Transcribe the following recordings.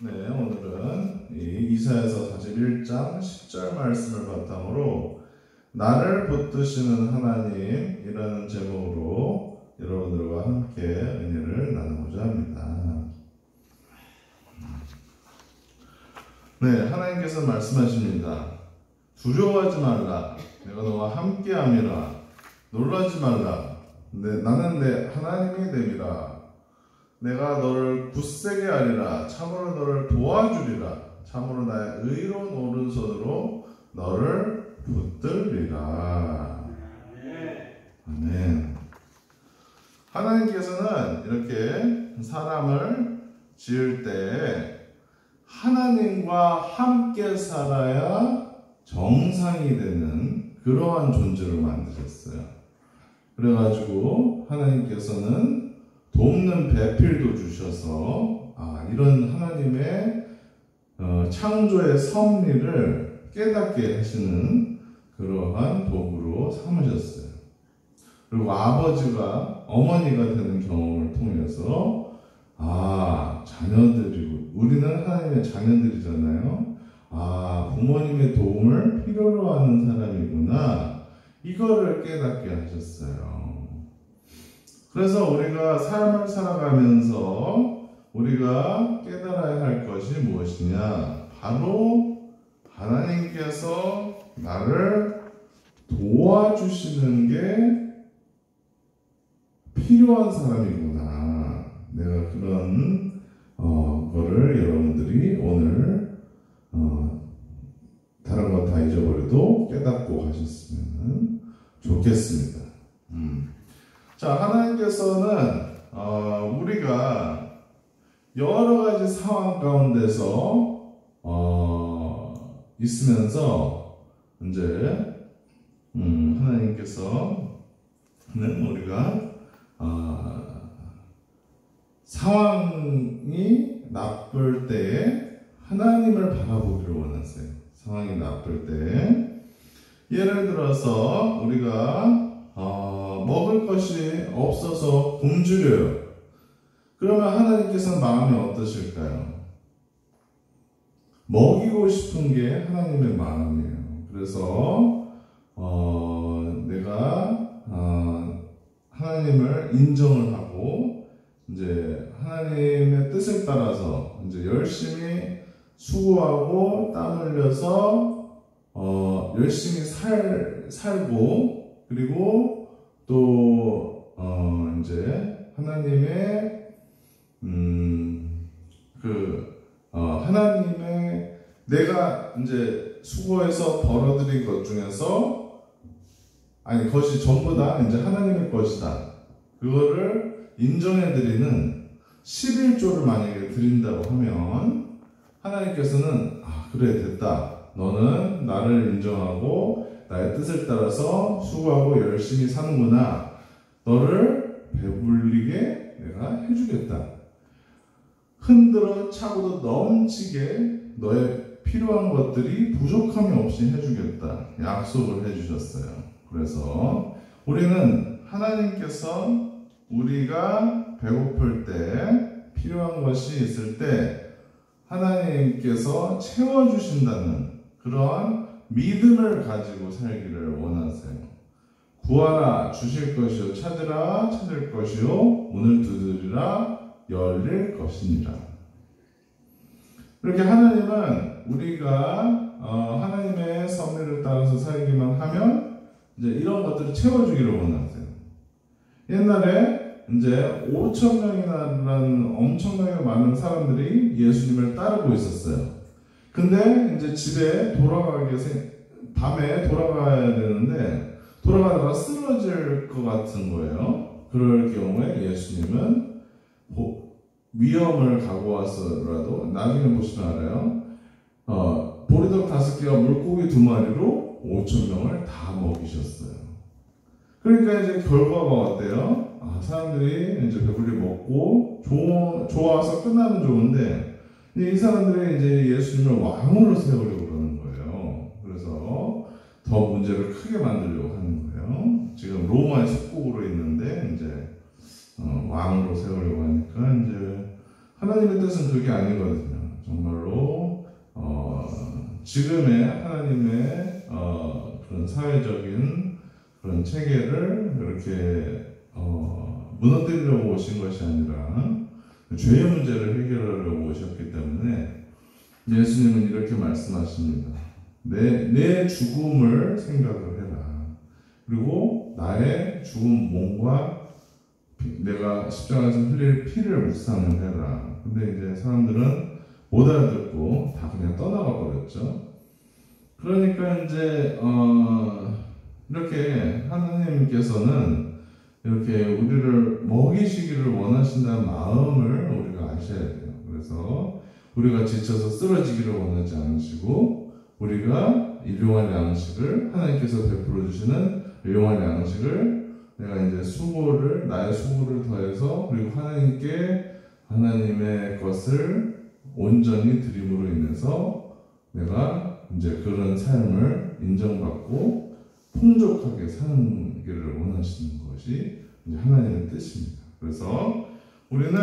네, 오늘은 이 이사야서 41장 10절 말씀을 바탕으로 나를 붙드시는 하나님이라는 제목으로 여러분들과 함께 은혜를 나누고자 합니다. 네, 하나님께서 말씀하십니다. 두려워하지 말라. 내가 너와 함께함이라. 놀라지 말라. 나는 내 하나님이 됨이라. 내가 너를 굳세게 하리라. 참으로 너를 도와주리라. 참으로 나의 의로운 오른손으로 너를 붙들리라. 아멘. 하나님께서는 이렇게 사람을 지을 때 하나님과 함께 살아야 정상이 되는 그러한 존재로 만드셨어요. 그래가지고 하나님께서는 돕는 배필도 주셔서 이런 하나님의 창조의 섭리를 깨닫게 하시는 그러한 도구로 삼으셨어요. 그리고 아버지가 어머니가 되는 경험을 통해서 자녀들이고 우리는 하나님의 자녀들이잖아요. 부모님의 도움을 필요로 하는 사람이구나. 이거를 깨닫게 하셨어요. 그래서 우리가 삶을 살아가면서 우리가 깨달아야 할 것이 무엇이냐? 바로 하나님께서 나를 도와주시는 게 필요한 사람이구나. 내가 그런 거를 여러분들이 오늘 다른 건 다 잊어버려도 깨닫고 가셨으면 좋겠습니다. 자, 하나님께서는 우리가 여러 가지 상황 가운데서 있으면서 이제 하나님께서는 우리가 상황이 나쁠 때에 하나님을 바라보기를 원하세요. 상황이 나쁠 때 예를 들어서 우리가 먹을 것이 없어서 굶주려요. 그러면 하나님께서는 마음이 어떠실까요? 먹이고 싶은 게 하나님의 마음이에요. 그래서 내가 하나님을 인정을 하고 이제 하나님의 뜻을 따라서 이제 열심히 수고하고 땀 흘려서 열심히 살고 그리고 또 이제 하나님의 하나님의 내가 이제 수고해서 벌어들인 것 중에서 그것이 전부 다 이제 하나님의 것이다. 그거를 인정해드리는 11조를 만약에 드린다고 하면 하나님께서는 그래 됐다. 너는 나를 인정하고 나의 뜻을 따라서 수고하고 열심히 사는구나. 너를 배불리게 내가 해주겠다. 흔들어 차고도 넘치게 너의 필요한 것들이 부족함이 없이 해주겠다. 약속을 해주셨어요. 그래서 우리는 하나님께서 우리가 배고플 때 필요한 것이 있을 때 하나님께서 채워주신다는 그러한 믿음을 가지고 살기를 원하세요. 구하라 주실 것이요 찾으라 찾을 것이요 문을 두드리라 열릴 것이니라. 이렇게 하나님은 우리가 하나님의 섭리를 따라서 살기만 하면 이제 이런 것들을 채워주기를 원하세요. 옛날에 이제 5,000명이라는 엄청나게 많은 사람들이 예수님을 따르고 있었어요. 근데 이제 집에 밤에 돌아가야 되는데 돌아가다가 쓰러질 것 같은 거예요. 그럴 경우에 예수님은 위험을 각오해서라도 나중에 보시면 알아요. 보리떡 5개와 물고기 2마리로 5,000명을 다 먹이셨어요. 그러니까 이제 결과가 어때요? 사람들이 이제 배불리 먹고 좋아서 끝나면 좋은데 이 사람들이 이제 예수님을 왕으로 세우려고 그러는 거예요. 그래서 더 문제를 크게 만들려고 하는 거예요. 지금 로마의 속국으로 있는데 이제 왕으로 세우려고 하니까 이제 하나님의 뜻은 그게 아니거든요. 정말로 지금의 하나님의 그런 사회적인 그런 체계를 이렇게 무너뜨리려고 오신 것이 아니라 죄의 문제를 해결하려고 오셨기 때문에 예수님은 이렇게 말씀하십니다. 내 죽음을 생각을 해라. 그리고 나의 죽은 몸과 내가 십자가에서 흘릴 피를 묵상을 해라. 근데 이제 사람들은 못 알아듣고 다 그냥 떠나가 버렸죠. 그러니까 이제 이렇게 하나님께서는 이렇게 우리를 먹이시기를 원하신다는 마음을 우리가 아셔야 돼요. 그래서 우리가 지쳐서 쓰러지기를 원하지 않으시고 우리가 일용할 양식을 하나님께서 베풀어 주시는 일용할 양식을 내가 이제 나의 수고를 더해서 그리고 하나님의 것을 온전히 드림으로 인해서 내가 이제 그런 삶을 인정받고 풍족하게 사는 길을 원하시는 것이 이제 하나님의 뜻입니다. 그래서 우리는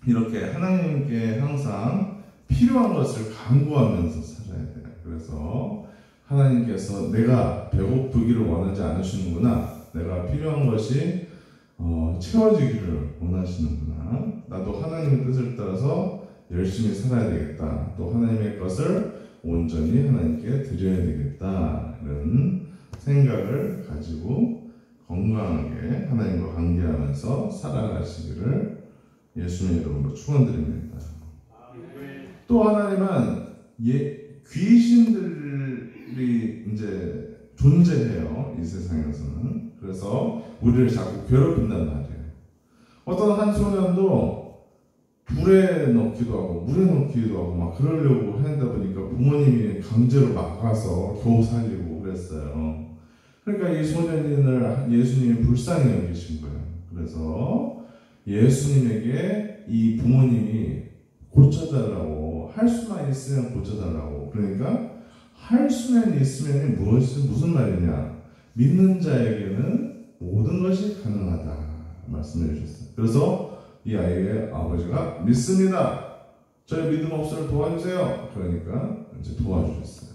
이렇게 하나님께 항상 필요한 것을 간구하면서 살아야 돼요. 그래서 하나님께서 내가 배고프기를 원하지 않으시는구나. 내가 필요한 것이 채워지기를 원하시는구나. 나도 하나님의 뜻을 따라서 열심히 살아야 되겠다. 또 하나님의 것을 온전히 하나님께 드려야 되겠다. 이런 생각을 가지고 건강하게 하나님과 관계하면서 살아가시기를 예수님의 이름으로 축원드립니다. 또 하나님은 귀신들이 이제 존재해요. 이 세상에서는. 그래서 우리를 자꾸 괴롭힌단 말이에요. 어떤 한 소년도 불에 넣기도 하고 물에 넣기도 하고 막 그러려고 하다 보니까 부모님이 강제로 막아서 겨우 살리고 그랬어요. 그러니까 이 소년을 예수님이 불쌍히 여기신 거예요. 그래서 예수님에게 이 부모님이 고쳐달라고, 할 수만 있으면 고쳐달라고. 그러니까 할 수만 있으면 무슨 말이냐? 믿는 자에게는 모든 것이 가능하다 말씀해 주셨어요. 그래서 이 아이의 아버지가 믿습니다. 저의 믿음 없음을 도와주세요. 그러니까 이제 도와주셨어요.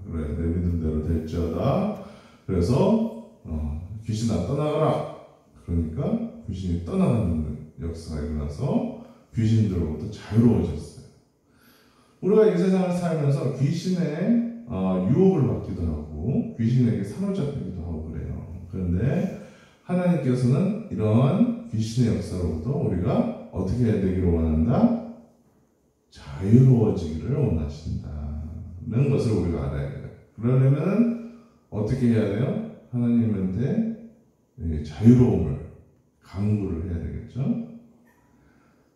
그래, 내 믿음대로 될지어다. 그래서 귀신아 떠나가라. 그러니까 귀신이 떠나가는 역사가 일어나서 귀신들로부터 자유로워졌어요. 우리가 이 세상을 살면서 귀신의 유혹을 받기도 하고 귀신에게 사로잡히기도 하고 그래요. 그런데 하나님께서는 이러한 귀신의 역사로부터 우리가 어떻게 해야 되기를 원한다? 자유로워지기를 원하신다는 것을 우리가 알아야 돼요. 그러려면 어떻게 해야 돼요? 하나님한테 자유로움을 강구를 해야 되겠죠.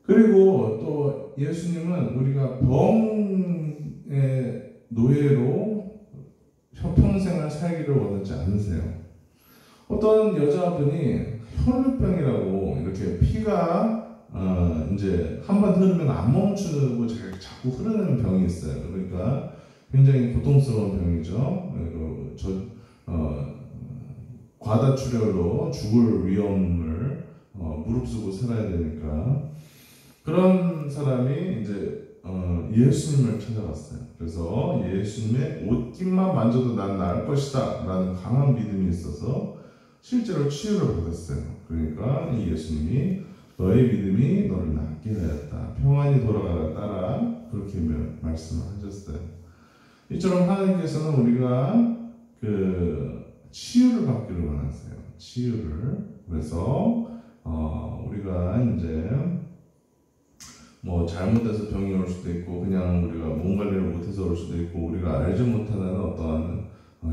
그리고 또 예수님은 우리가 병의 노예로 평생을 살기를 원하지 않으세요. 어떤 여자분이 혈루병이라고 이렇게 피가 이제 한번 흐르면 안 멈추고 자꾸 흐르는 병이 있어요. 그러니까 굉장히 고통스러운 병이죠. 과다출혈로 죽을 위험을 무릅쓰고 살아야 되니까 그런 사람이 이제 예수님을 찾아갔어요. 그래서 예수님의 옷깃만 만져도 난 나을 것이다 라는 강한 믿음이 있어서 실제로 치유를 받았어요. 그러니까 이 예수님이 너의 믿음이 너를 낫게 하였다. 평안히 돌아가라 따라 그렇게 말씀을 하셨어요. 이처럼 하나님께서는 우리가 치유를 받기를 원하세요. 치유를. 그래서 우리가 이제 뭐 잘못해서 병이 올 수도 있고 그냥 우리가 몸 관리를 못해서 올 수도 있고 우리가 알지 못하는 어떠한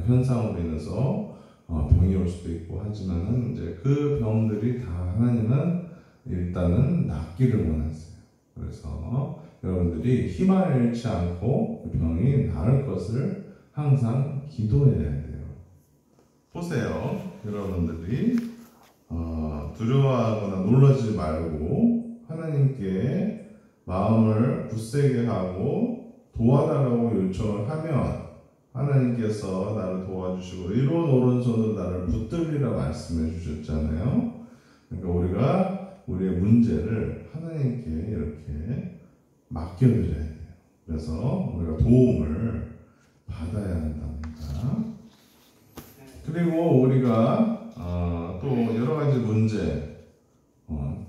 현상으로 인해서 병이 올 수도 있고 하지만은 이제 그 병들이 다 하나님은 일단은 낫기를 원하세요. 그래서 여러분들이 희망을 잃지 않고 그 병이 나을 것을 항상 기도해야 돼요. 보세요. 여러분들이 두려워하거나 놀라지 말고 하나님께 마음을 굳세게 하고 도와달라고 요청을 하면 하나님께서 나를 도와주시고 이로운 오른손으로 나를 붙들리라 말씀해 주셨잖아요. 그러니까 우리가 우리의 문제를 하나님께 이렇게 맡겨드려야 돼요. 그래서 우리가 도움을 받아야 한답니다. 그리고 우리가 또 여러 가지 문제,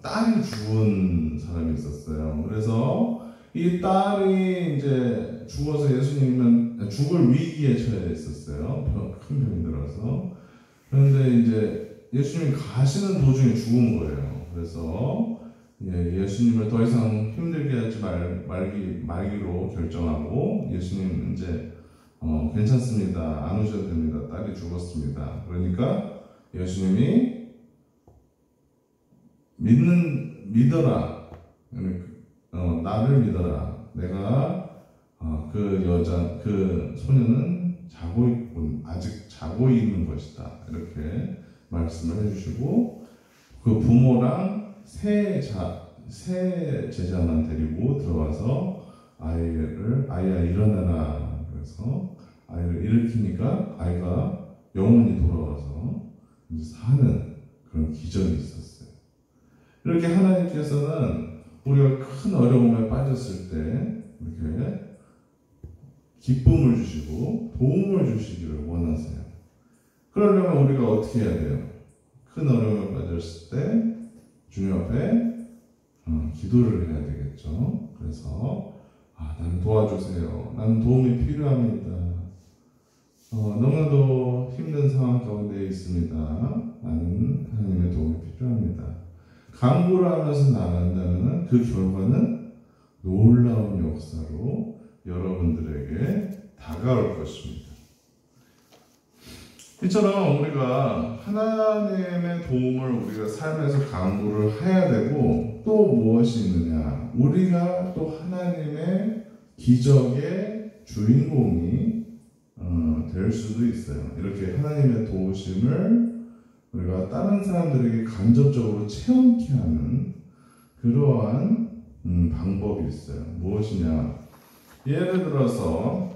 딸이 죽은 사람이 있었어요. 그래서 이 딸이 이제 죽어서 예수님은 죽을 위기에 처해 있었어요. 큰 병이 들어서. 그런데 이제 예수님이 가시는 도중에 죽은 거예요. 그래서 예수님을 더 이상 힘들게 하지 말기로 결정하고 예수님 이제 괜찮습니다. 안 오셔도 됩니다. 딸이 죽었습니다. 그러니까 예수님이 믿어라. 나를 믿어라. 내가 그 소녀는 자고 있군. 아직 자고 있는 것이다. 이렇게 말씀을 해주시고 그 부모랑 새 제자만 데리고 들어와서 아이야 일어나라. 그래서 아이를 일으키니까 아이가 영혼이 돌아와서 이제 사는 그런 기적이 있었어요. 이렇게 하나님께서는 우리가 큰 어려움에 빠졌을 때 이렇게 기쁨을 주시고 도움을 주시기를 원하세요. 그러려면 우리가 어떻게 해야 돼요? 큰 어려움에 빠졌을 때 주님 앞에 기도를 해야 되겠죠. 그래서 나는 도와주세요. 나는 도움이 필요합니다. 너무나도 힘든 상황 가운데 있습니다. 나는 하나님의 도움이 필요합니다. 간구를 하면서 나간다면 그 결과는 놀라운 역사로 여러분들에게 다가올 것입니다. 이처럼 우리가 하나님의 도움을 우리가 삶에서 간구를 해야 되고 또 무엇이 있느냐? 우리가 또 하나님의 기적의 주인공이 될 수도 있어요. 이렇게 하나님의 도우심을 우리가 다른 사람들에게 간접적으로 체험케 하는 그러한 방법이 있어요. 무엇이냐? 예를 들어서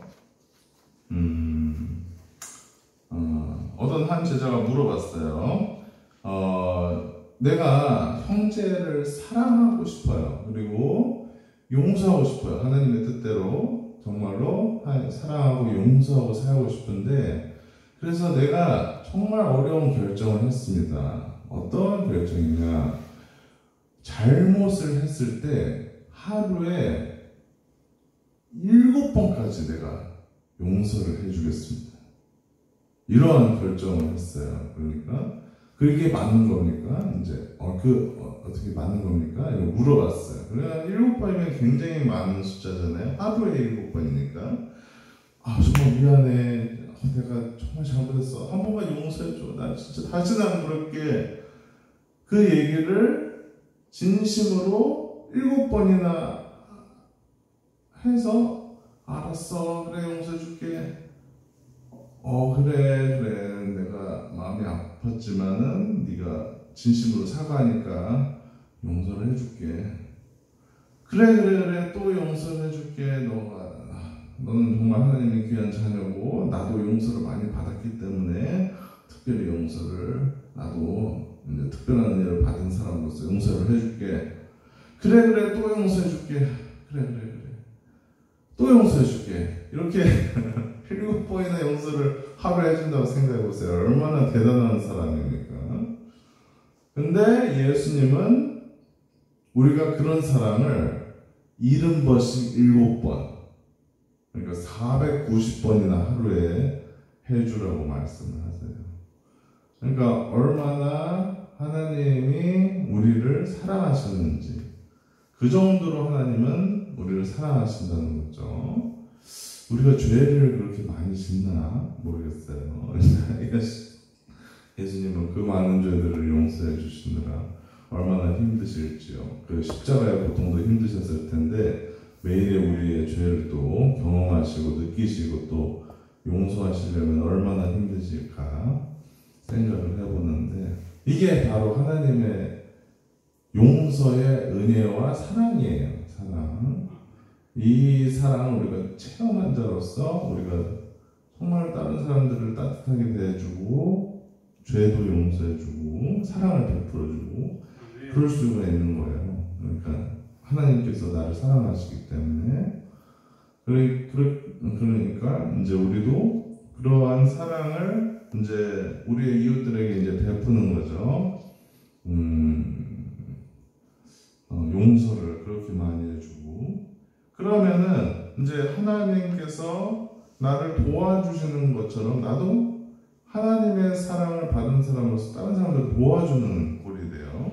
어떤 한 제자가 물어봤어요. 내가 형제를 사랑하고 싶어요. 그리고 용서하고 싶어요. 하나님의 뜻대로 정말로 사랑하고 용서하고 살고 싶은데 그래서 내가 정말 어려운 결정을 했습니다. 어떤 결정이냐? 잘못을 했을 때 하루에 7번까지 내가 용서를 해주겠습니다. 이러한 결정을 했어요. 그러니까 그게 맞는 겁니까? 이제 어떻게 맞는 겁니까? 이거 물어봤어요. 그러니까 7번이면 굉장히 많은 숫자잖아요. 하루에 7번이니까 정말 미안해. 내가 정말 잘못했어. 한 번만 용서해줘. 나 진짜 다시는 안 그럴게. 그 얘기를 진심으로 7번이나 해서 알았어. 그래 용서해줄게. 그래 내가 마음이 아팠지만은 네가 진심으로 사과하니까 용서를 해줄게. 그래 또 용서를 해줄게. 너는 정말 하나님의 귀한 자녀고 나도 용서를 많이 받았기 때문에 특별히 용서를 나도 이제 특별한 은혜를 받은 사람으로서 용서를 해줄게. 그래 또 용서해줄게. 그래 또 예수께 이렇게 7번이나 용서를 하루에 해준다고 생각해보세요. 얼마나 대단한 사람입니까? 근데 예수님은 우리가 그런 사랑을 70번씩 7번, 그러니까 490번이나 하루에 해주라고 말씀을 하세요. 그러니까 얼마나 하나님이 우리를 사랑하셨는지, 그 정도로 하나님은 우리를 사랑하신다는 거죠. 우리가 죄를 그렇게 많이 짓나 모르겠어요. 예수님은 그 많은 죄들을 용서해 주시느라 얼마나 힘드실지요. 그 십자가의 고통도 힘드셨을 텐데 매일의 우리의 죄를 또 경험하시고 느끼시고 또 용서하시려면 얼마나 힘드실까 생각을 해보는데, 이게 바로 하나님의 용서의 은혜와 사랑이에요. 사랑. 이 사랑을 우리가 체험한 자로서 우리가 정말 다른 사람들을 따뜻하게 대해주고 죄도 용서해주고 사랑을 베풀어주고 그럴 수가 있는 거예요. 그러니까 하나님께서 나를 사랑하시기 때문에 그러니까 이제 우리도 그러한 사랑을 이제 우리의 이웃들에게 이제 베푸는 거죠. 용서를 그렇게 많이 해주고 그러면은 이제 하나님께서 나를 도와주시는 것처럼 나도 하나님의 사랑을 받은 사람으로서 다른 사람들을 도와주는 꼴이 돼요.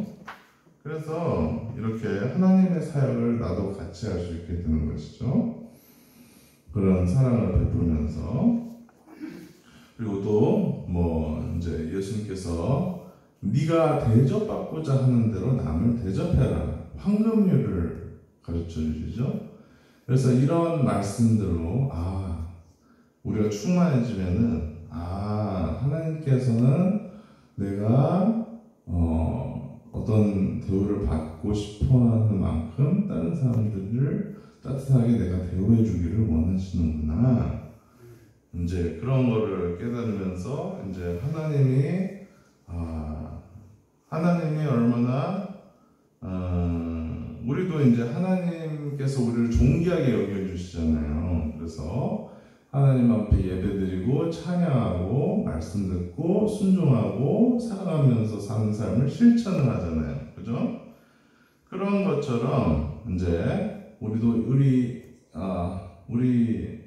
그래서 이렇게 하나님의 사역을 나도 같이 할 수 있게 되는 것이죠. 그런 사랑을 베풀면서 그리고 또 뭐 이제 예수님께서 네가 대접받고자 하는 대로 남을 대접해라 황금률을 가르쳐 주시죠. 그래서 이런 말씀들로 우리가 충만해지면은 하나님께서는 내가 어떤 대우를 받고 싶어하는 만큼 다른 사람들을 따뜻하게 내가 대우해 주기를 원하시는구나. 이제 그런 거를 깨달으면서 이제 하나님이 얼마나 우리도 이제 하나님께서 우리를 존귀하게 여겨주시잖아요. 그래서 하나님 앞에 예배드리고 찬양하고 말씀 듣고 순종하고 사랑하면서 사는 삶을 실천을 하잖아요. 그죠? 그런 것처럼 이제 우리도 우리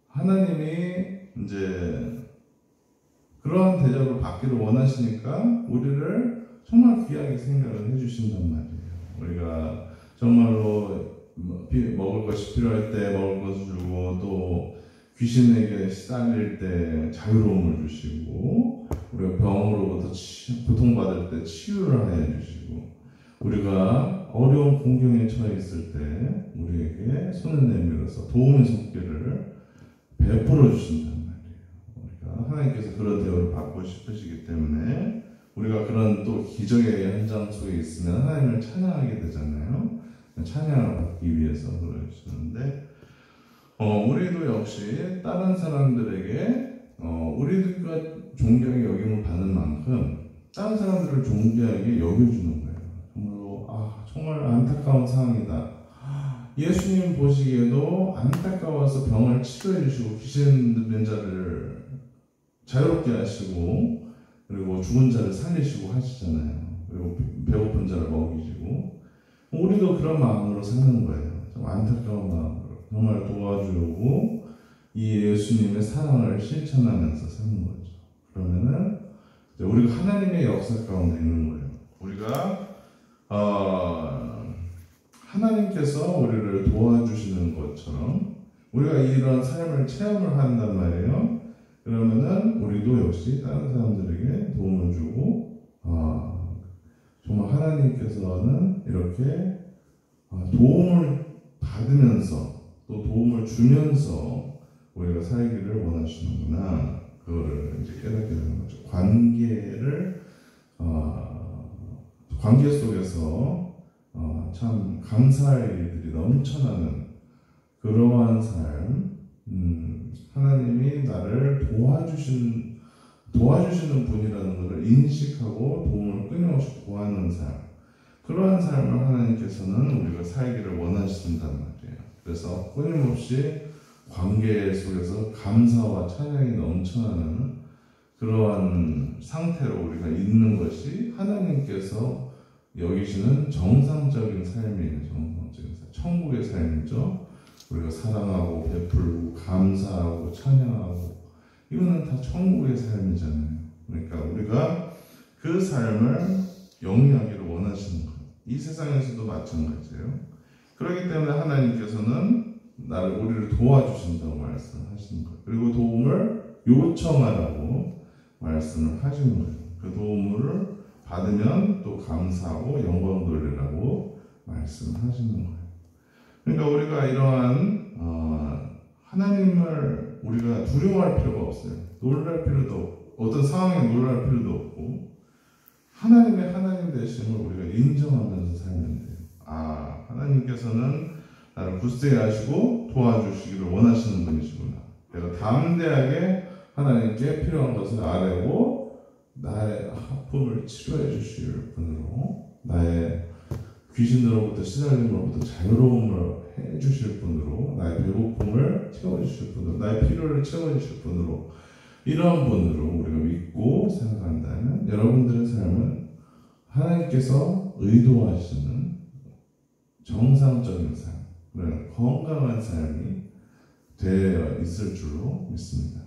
하나님이 이제 그러한 대접을 받기를 원하시니까 우리를 정말 귀하게 생각을 해주신단 말이에요. 우리가 정말로 먹을 것이 필요할 때 먹을 것을 주고 또 귀신에게 시달릴 때 자유로움을 주시고 우리가 병으로부터 고통받을 때 치유를 하여 주시고 우리가 어려운 공경에 처해 있을 때 우리에게 손을 내밀어서 도움의 손길을 베풀어 주신단 말이에요. 우리가 하나님께서 그런 대우를 받고 싶으시기 때문에 우리가 그런 또 기적의 현장 속에 있으면 하나님을 찬양하게 되잖아요. 찬양을 받기 위해서 그러시는데 우리도 역시 다른 사람들에게 우리가 존귀하게 여김을 받는 만큼 다른 사람들을 존귀하게 여겨주는 거예요. 정말 안타까운 상황이다. 예수님 보시기에도 안타까워서 병을 치료해 주시고 귀신 들린 자를 자유롭게 하시고 그리고 죽은 자를 살리시고 하시잖아요. 그리고 배고픈 자를 먹이시고 우리도 그런 마음으로 사는 거예요. 좀 안타까운 마음으로 정말 도와주고 이 예수님의 사랑을 실천하면서 사는 거죠. 그러면은 우리가 하나님의 역사 가운데 있는 거예요. 우리가 하나님께서 우리를 도와주시는 것처럼 우리가 이런 삶을 체험을 한단 말이에요. 그러면은 우리도 역시 다른 사람들에게 도움을 주고 정말 하나님께서는 이렇게 도움을 받으면서 또 도움을 주면서 우리가 살기를 원하시는구나. 그거를 이제 깨닫게 되는 거죠. 관계 속에서 참 감사할 일들이 넘쳐나는 그러한 삶, 하나님이 나를 도와주시는 분이라는 것을 인식하고 도움을 끊임없이 구하는 삶, 그러한 삶을 하나님께서는 우리가 살기를 원하신단 말이에요. 그래서 끊임없이 관계 속에서 감사와 찬양이 넘쳐나는 그러한 상태로 우리가 있는 것이 하나님께서 여기시는 정상적인 삶이에요. 정상적인 삶. 천국의 삶이죠. 우리가 사랑하고 베풀고 감사하고 찬양하고 이거는 다 천국의 삶이잖아요. 그러니까 우리가 그 삶을 영위하기를 원하시는 거예요. 이 세상에서도 마찬가지예요. 그렇기 때문에 하나님께서는 우리를 도와주신다고 말씀하시는 거예요. 그리고 도움을 요청하라고 말씀을 하시는 거예요. 그 도움을 받으면 또 감사하고 영광 돌리라고 말씀하시는 거예요. 그러니까 우리가 이러한 하나님을 우리가 두려워할 필요가 없어요. 놀랄 필요도 없고 어떤 상황에 놀랄 필요도 없고 하나님의 하나님 되심을 우리가 인정하면서 살면 돼요. 하나님께서는 나를 굳세게 하시고 도와주시기를 원하시는 분이시구나. 내가 담대하게 하나님께 필요한 것을 아뢰고 나의 아픔을 치료해 주실 분으로 나의 귀신으로부터 시달림으로부터 자유로움을 해주실 분으로, 나의 배고픔을 채워주실 분으로, 나의 필요를 채워주실 분으로, 이러한 분으로 우리가 믿고 생각한다면 여러분들의 삶은 하나님께서 의도하시는 정상적인 삶, 그런 건강한 삶이 되어 있을 줄로 믿습니다.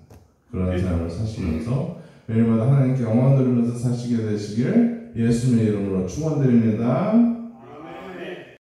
그런 삶을 사시면서 매일마다 하나님께 영광 돌리면서 사시게 되시길 예수님의 이름으로 축원드립니다.